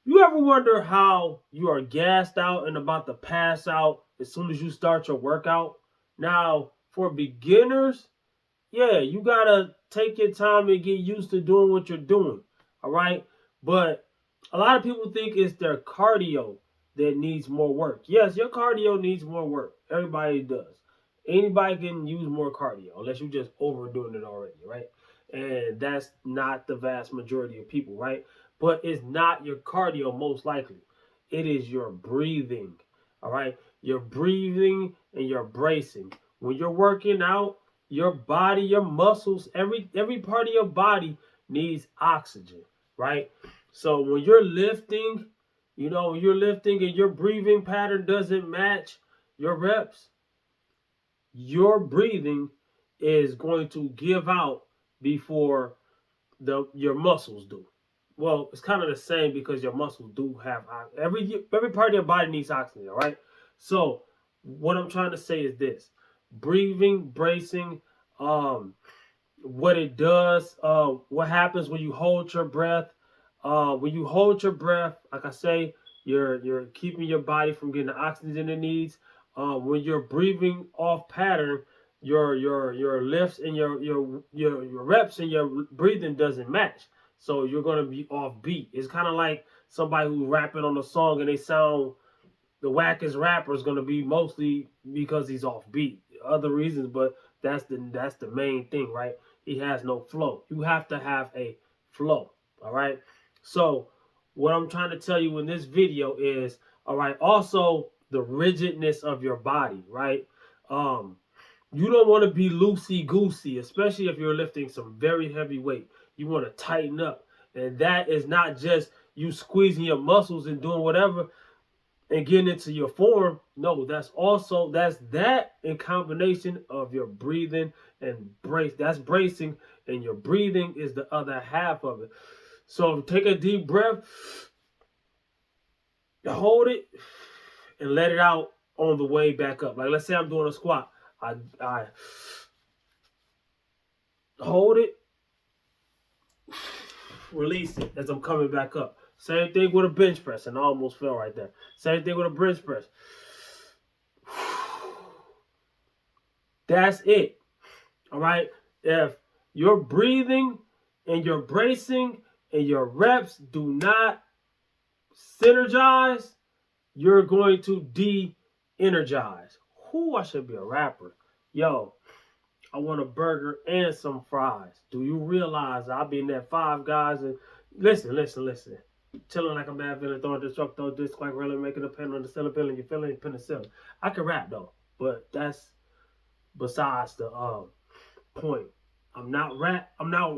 You ever wonder how you are gassed out and about to pass out as soon as you start your workout? Now, for beginners, yeah, you gotta take your time and get used to doing what you're doing. All right. But a lot of people think it's their cardio that needs more work. Yes, your cardio needs more work. Everybody does. Anybody can use more cardio unless you're just overdoing it already, right? And that's not the vast majority of people, right? But it's not your cardio most likely. It is your breathing. All right. Your breathing and your bracing. When you're working out, your body, your muscles, every part of your body needs oxygen, right? So when you're lifting, when you're lifting and your breathing pattern doesn't match your reps, your breathing is going to give out before your muscles do. Well, it's kind of the same because your muscles do have every part of your body needs oxygen, all right? So what I'm trying to say is this: breathing, bracing, um, what it does, what happens when you hold your breath. When you hold your breath, like I say, you're keeping your body from getting the oxygen it needs. When you're breathing off pattern, your lifts and your reps and your breathing doesn't match. So you're gonna be off beat. It's kind of like somebody who's rapping on a song and they sound the wackest rapper is gonna be mostly because he's off beat. Other reasons, but that's the main thing, right? He has no flow. You have to have a flow. All right. So what I'm trying to tell you in this video is, all right, also the rigidness of your body, right? Um, you don't want to be loosey goosey, especially if you're lifting some very heavy weight. You want to tighten up. And that is not just you squeezing your muscles and doing whatever and getting into your form. No, that's that in combination of your breathing and brace. That's bracing, and your breathing is the other half of it. So take a deep breath, hold it, and let it out on the way back up. Like let's say I'm doing a squat. I hold it, release it as I'm coming back up. Same thing with a bench press, and I almost fell right there. Same thing with a bench press. That's it. All right. If your breathing and your bracing and your reps do not synergize, you're going to de-energize. Who I should be a rapper. Yo, I want a burger and some fries. Do you realize I've been at Five Guys and listen. Chilling like a mad villain, throwing destructo, disc quite really making a pen on the ceiling, feeling you feeling penicillin. I can rap though, but that's besides the point. I'm not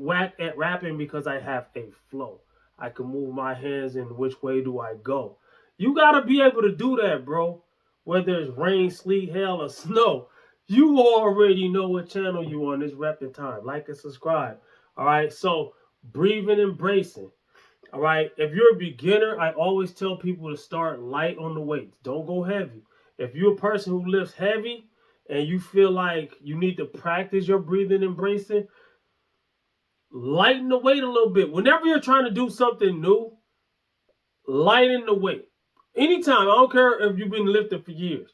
whack at rapping because I have a flow. I can move my hands in which way do I go. You gotta be able to do that, bro. Whether it's rain, sleet, hail, or snow. You already know what channel you on. This rapping time. Like and subscribe. Alright, so breathing and bracing. Alright, if you're a beginner, I always tell people to start light on the weights. Don't go heavy. If you're a person who lifts heavy, and you feel like you need to practice your breathing and bracing, lighten the weight a little bit. Whenever you're trying to do something new, lighten the weight. Anytime, I don't care if you've been lifting for years.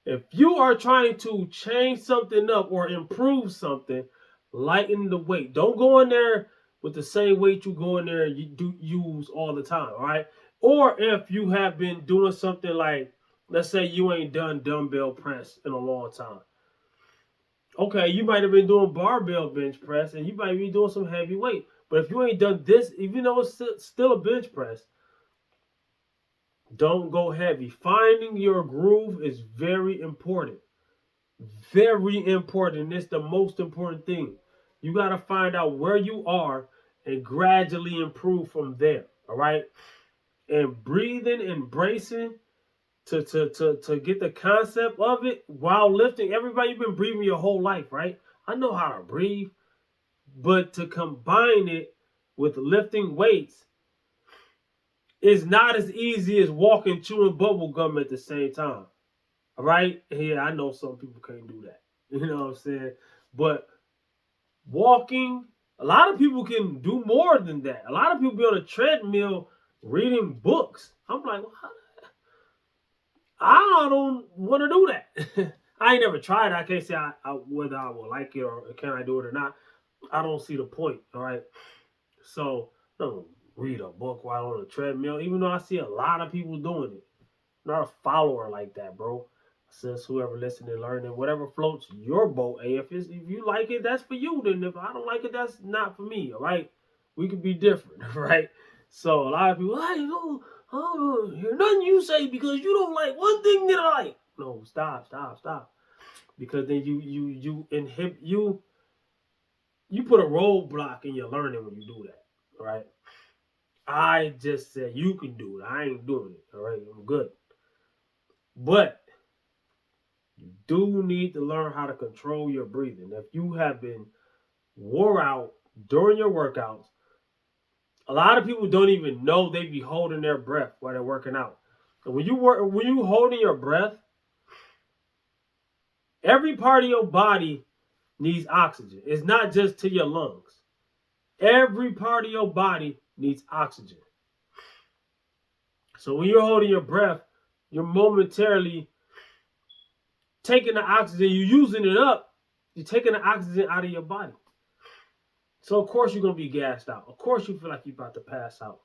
If you are trying to change something up or improve something, lighten the weight. Don't go in there with the same weight you go in there and you do use all the time, all right? Or if you have been doing something like, let's say you ain't done dumbbell press in a long time. Okay, you might have been doing barbell bench press and you might be doing some heavy weight. But if you ain't done this, even though it's still a bench press, don't go heavy. Finding your groove is very important. Very important. It's the most important thing. You got to find out where you are and gradually improve from there. All right? And breathing and bracing to get the concept of it while lifting. Everybody, you've been breathing your whole life, right? I know how to breathe. But to combine it with lifting weights is not as easy as walking, chewing bubble gum at the same time. All right? Yeah, I know some people can't do that. You know what I'm saying? But walking, a lot of people can do more than that. A lot of people be on a treadmill reading books. I'm like, I don't want to do that. I ain't never tried it. I can't say whether I will like it or can I do it or not. I don't see the point. All right. So don't read a book while on a treadmill, even though I see a lot of people doing it. I'm not a follower like that, bro. Says whoever listening, learning, whatever floats your boat. Hey, if you like it, that's for you. Then if I don't like it, that's not for me. All right. We could be different, right? So a lot of people, I don't hear nothing you say because you don't like one thing that I like. No, stop. Because then you inhibit you put a roadblock in your learning when you do that. All right. I just said you can do it. I ain't doing it. All right. I'm good. But you do need to learn how to control your breathing. If you have been wore out during your workouts, a lot of people don't even know they be holding their breath while they're working out. And when you holding your breath, every part of your body needs oxygen. It's not just to your lungs. Every part of your body needs oxygen. So when you're holding your breath, you're momentarily taking the oxygen, you're using it up, you're taking the oxygen out of your body. So of course you're going to be gassed out. Of course you feel like you're about to pass out.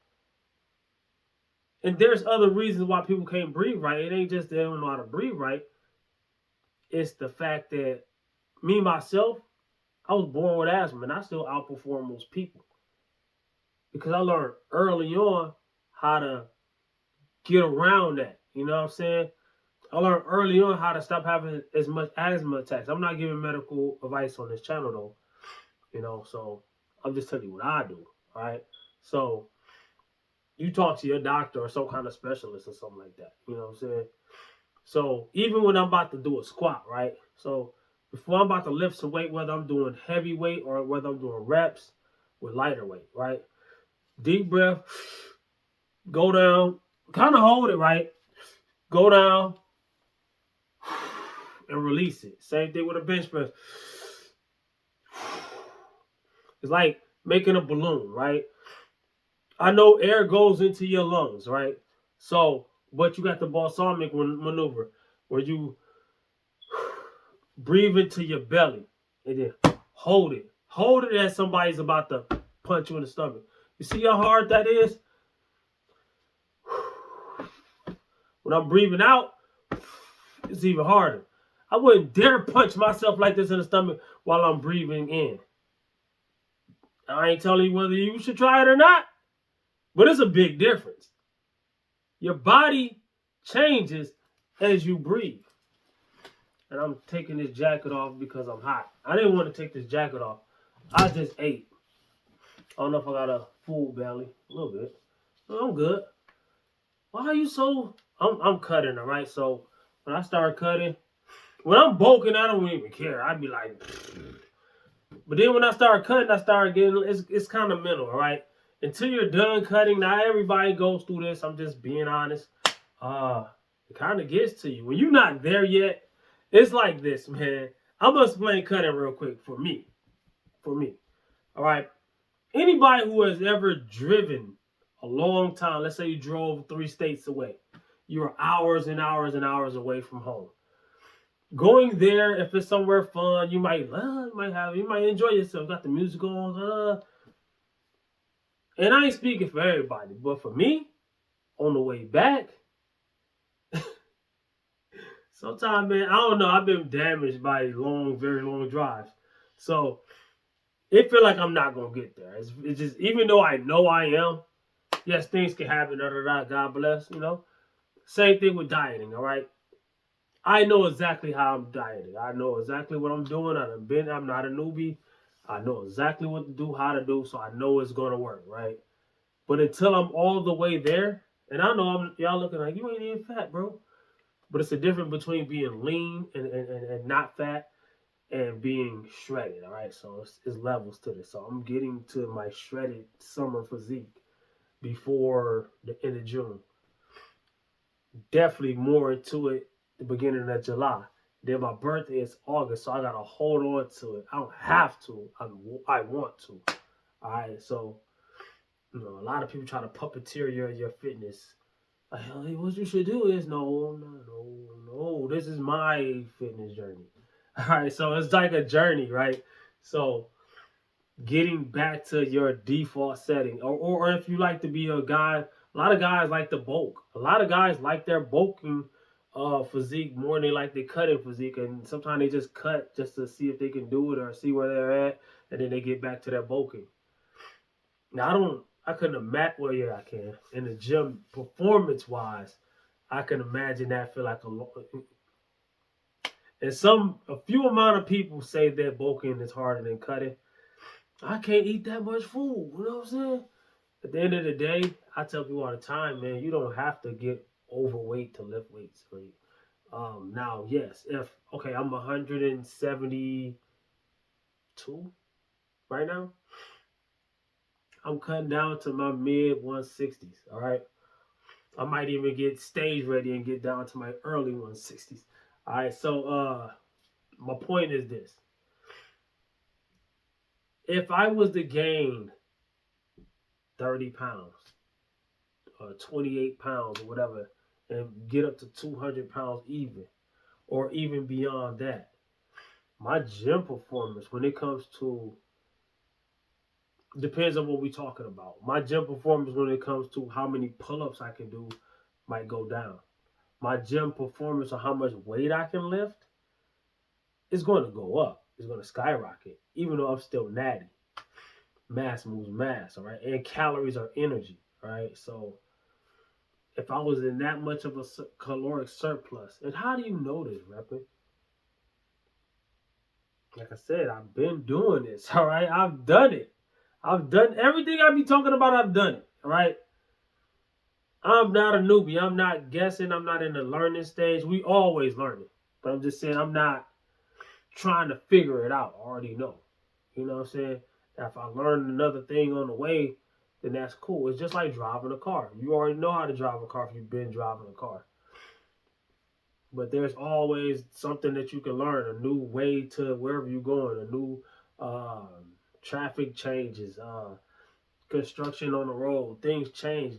And there's other reasons why people can't breathe right. It ain't just they don't know how to breathe right. It's the fact that me, myself, I was born with asthma and I still outperform most people. Because I learned early on how to get around that. You know what I'm saying? I learned early on how to stop having as much asthma attacks. I'm not giving medical advice on this channel though. You know, so I'm just telling you what I do. All right. So you talk to your doctor or some kind of specialist or something like that. You know what I'm saying? So even when I'm about to do a squat, right? So before I'm about to lift some weight, whether I'm doing heavy weight or whether I'm doing reps with lighter weight, right? Deep breath, go down, kind of hold it, right? Go down and release it. Same thing with a bench press. It's like making a balloon, right? I know air goes into your lungs, right? So, but you got the balsamic maneuver where you breathe into your belly and then hold it. Hold it as somebody's about to punch you in the stomach. You see how hard that is? When I'm breathing out, it's even harder. I wouldn't dare punch myself like this in the stomach while I'm breathing in. I ain't telling you whether you should try it or not, but it's a big difference. Your body changes as you breathe. And I'm taking this jacket off because I'm hot. I didn't want to take this jacket off. I just ate. I don't know if I got a full belly. A little bit. I'm good. Why are you so... I'm cutting, all right? So when I start cutting, when I'm bulking, I don't even care. I'd be like... But then when I start cutting, I start getting... It's kind of mental, all right? Until you're done cutting, not everybody goes through this. I'm just being honest. It kind of gets to you. When you're not there yet, it's like this, man. I'm going to explain cutting real quick for me. All right? Anybody who has ever driven a long time, let's say you drove 3 states away. You're hours and hours and hours away from home. Going there, if it's somewhere fun, you might enjoy yourself. Got the music on. And I ain't speaking for everybody, but for me, on the way back, sometimes, man, I don't know. I've been damaged by long, very long drives. So it feel like I'm not going to get there. It's just, even though I know I am, yes, things can happen. God bless, you know. Same thing with dieting, all right? I know exactly how I'm dieting. I know exactly what I'm doing. I'm not a newbie. I know exactly what to do, how to do, so I know it's going to work, right? But until I'm all the way there, and I know y'all looking like, you ain't even fat, bro. But it's a difference between being lean and not fat and being shredded, all right? So it's levels to this. So I'm getting to my shredded summer physique before the end of June. Definitely more into it the beginning of July. Then my birthday is August, so I gotta hold on to it. I don't have to. I want to. All right, so A lot of people try to puppeteer your fitness. Like, hey, what you should do is no. This is my fitness journey. All right, so it's like a journey, right? So getting back to your default setting, or if you like to be a guy, a lot of guys like to bulk. A lot of guys like their bulking physique more than they like their cutting physique, and sometimes they just cut just to see if they can do it or see where they're at, and then they get back to their bulking. Now I couldn't imagine. Well, yeah, I can. In the gym, performance wise, I can imagine that feel like and a few amount of people say that bulking is harder than cutting. I can't eat that much food. You know what I'm saying? At the end of the day, I tell people all the time, man, you don't have to get overweight to lift weights. Right? Now, yes, if okay, I'm 172 right now. I'm cutting down to my mid 160s. All right. I might even get stage ready and get down to my early 160s. All right. So my point is this. If I was to gain 30 pounds, 28 pounds, or whatever, and get up to 200 pounds even, or even beyond that, my gym performance, when it comes to, depends on what we're talking about. My gym performance, when it comes to how many pull ups I can do, might go down. My gym performance, or how much weight I can lift, is going to go up. It's going to skyrocket, even though I'm still natty. Mass moves mass, all right? And calories are energy, right? So if I was in that much of a caloric surplus, and how do you know this, Reppin? Like I said, I've been doing this, all right? I've done it. I've done everything I be talking about, I've done it, all right? I'm not a newbie. I'm not guessing. I'm not in the learning stage. We always learning. But I'm just saying I'm not trying to figure it out. I already know. You know what I'm saying? If I learn another thing on the way, then that's cool. It's just like driving a car. You already know how to drive a car if you've been driving a car. But there's always something that you can learn, a new way to wherever you're going, a new traffic changes, construction on the road, things change.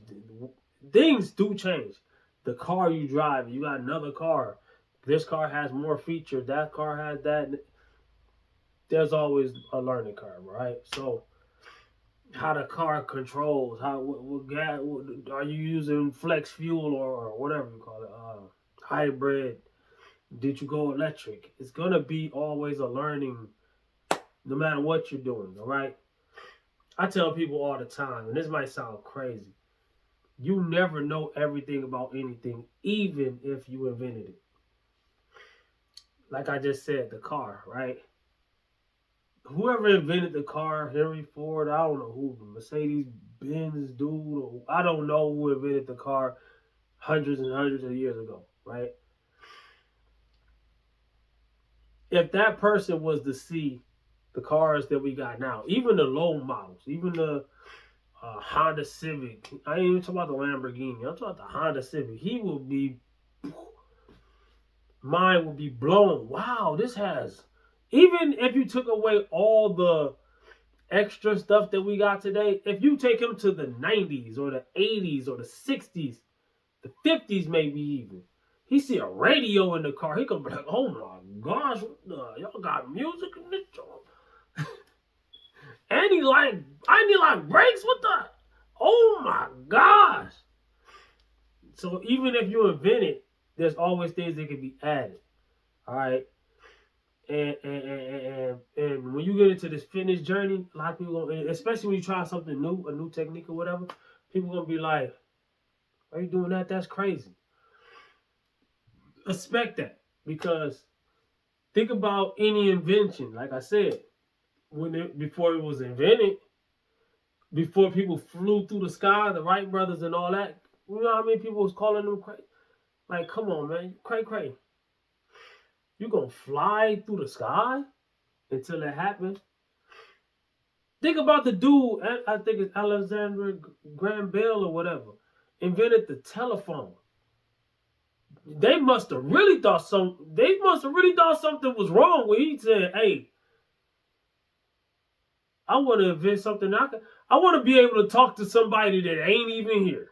Things do change. The car you drive, you got another car. This car has more features. That car has that. There's always a learning curve, right? So, how the car controls, what gas, are you using flex fuel or whatever you call it, hybrid? Did you go electric? It's gonna be always a learning, no matter what you're doing. All right. I tell people all the time, and this might sound crazy. You never know everything about anything, even if you invented it. Like I just said, the car, right? Whoever invented the car, Henry Ford, I don't know who, the Mercedes Benz dude, or I don't know who invented the car hundreds and hundreds of years ago, right? If that person was to see the cars that we got now, even the low models, even the Honda Civic, I ain't even talking about the Lamborghini, I'm talking about the Honda Civic, mind would be blown. Wow, this has, even if you took away all the extra stuff that we got today, if you take him to the 90s or the 80s or the 60s, the 50s maybe even, he see a radio in the car, he gonna be like, oh my gosh, y'all got music in this joint. I need like brakes with the, oh my gosh. So even if you invent it, there's always things that can be added. All right. And when you get into this fitness journey, a lot of people, especially when you try something new, a new technique or whatever, people gonna be like, "Are you doing that? That's crazy." Expect that, because think about any invention. Like I said, before it was invented, before people flew through the sky, the Wright brothers and all that. You know how many people was calling them crazy? Like, come on, man, cray. You gonna fly through the sky until it happens? Think about the dude, I think it's Alexander Graham Bell or whatever, invented the telephone. They must have really thought something was wrong when he said, "Hey, I want to invent something. I want to be able to talk to somebody that ain't even here.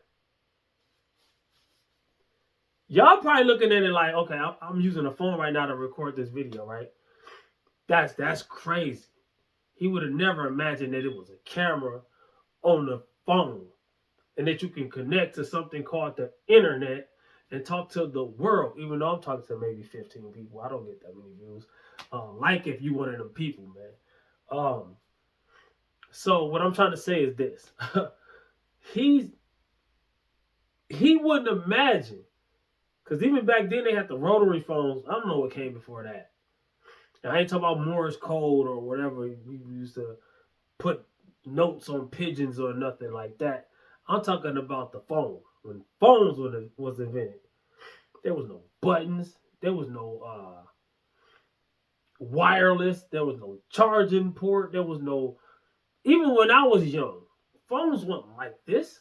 Y'all probably looking at it like, okay, I'm using a phone right now to record this video, right? That's crazy. He would have never imagined that it was a camera on the phone and that you can connect to something called the internet and talk to the world, even though I'm talking to maybe 15 people. I don't get that many views. Like if you one of them people, man. So what I'm trying to say is this. he wouldn't imagine, because even back then they had the rotary phones. I don't know what came before that. And I ain't talking about Morse code or whatever we used to put notes on pigeons or nothing like that. I'm talking about the phone. When phones was invented, there was no buttons. There was no wireless. There was no charging port. There was no. Even when I was young, phones weren't like this.